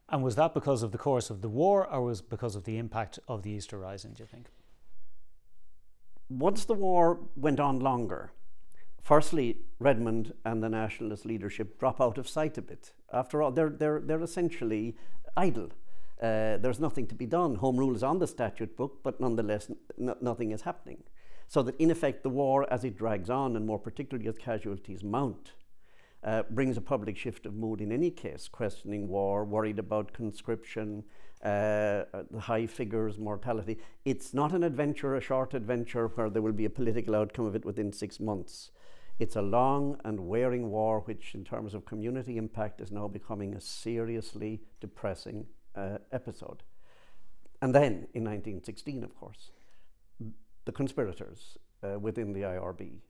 And was that because of the course of the war, or was it because of the impact of the Easter Rising, do you think? Once the war went on longer, firstly, Redmond and the nationalist leadership drop out of sight a bit. After all, they're essentially idle. There's nothing to be done. Home Rule is on the statute book, but nonetheless, nothing is happening. So that in effect, the war, as it drags on, and more particularly as casualties mount, brings a public shift of mood in any case, questioning war, worried about conscription, the high figures, mortality. It's not an adventure, a short adventure, where there will be a political outcome of it within 6 months. It's a long and wearing war, which in terms of community impact is now becoming a seriously depressing episode. And then in 1916, of course, the conspirators within the IRB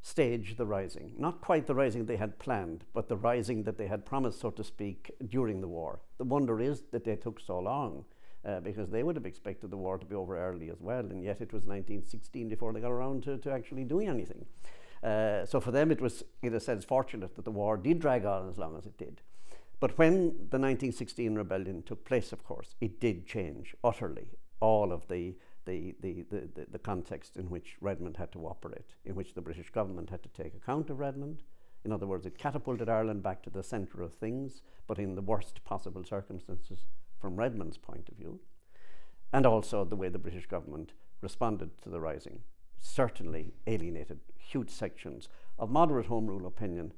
stage the rising. Not quite the rising they had planned, but the rising that they had promised, so to speak, during the war. The wonder is that they took so long, because they would have expected the war to be over early as well, and yet it was 1916 before they got around to actually doing anything. So for them it was, in a sense, fortunate that the war did drag on as long as it did. But when the 1916 rebellion took place, of course, it did change utterly all of the context in which Redmond had to operate, in which the British government had to take account of Redmond. In other words, it catapulted Ireland back to the centre of things, but in the worst possible circumstances from Redmond's point of view. And also the way the British government responded to the rising certainly alienated huge sections of moderate Home Rule opinion,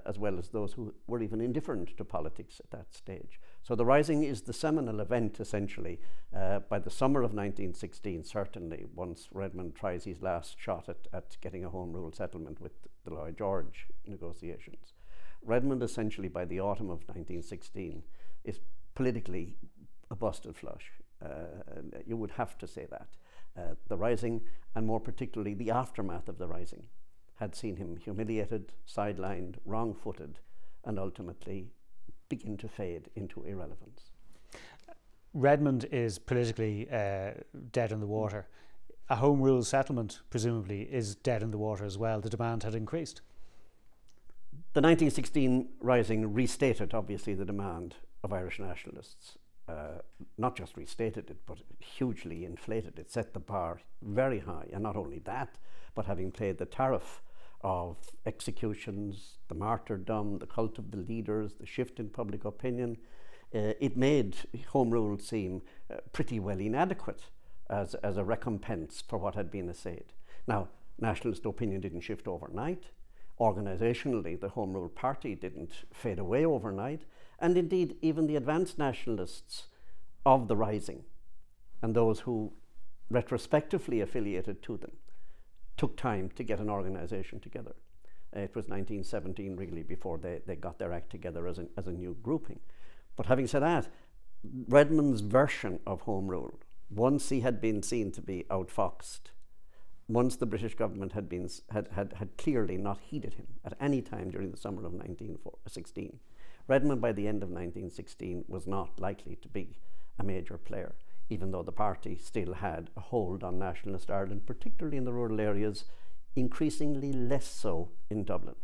as well as those who were even indifferent to politics at that stage. So the rising is the seminal event, essentially, by the summer of 1916, certainly, once Redmond tries his last shot at getting a Home Rule settlement with the Lloyd George negotiations. Redmond, essentially, by the autumn of 1916, is politically a busted flush. You would have to say that. The rising, and more particularly the aftermath of the rising, had seen him humiliated, sidelined, wrong-footed, and ultimately begin to fade into irrelevance. Redmond is politically dead in the water. A Home Rule settlement, presumably, is dead in the water as well. The demand had increased. The 1916 rising restated, obviously, the demand of Irish nationalists. Not just restated it, but hugely inflated it, set the bar very high. And not only that, but having played the tariff of executions, the martyrdom, the cult of the leaders, the shift in public opinion, it made Home Rule seem pretty well inadequate as a recompense for what had been essayed. Now, nationalist opinion didn't shift overnight. Organisationally, the Home Rule party didn't fade away overnight. And indeed, even the advanced nationalists of the rising, and those who retrospectively affiliated to them, took time to get an organisation together. It was 1917 really before they got their act together as a new grouping. But having said that, Redmond's version of Home Rule, once he had been seen to be outfoxed, once the British government had clearly not heeded him at any time during the summer of 1916, Redmond by the end of 1916 was not likely to be a major player, even though the party still had a hold on nationalist Ireland, particularly in the rural areas, increasingly less so in Dublin.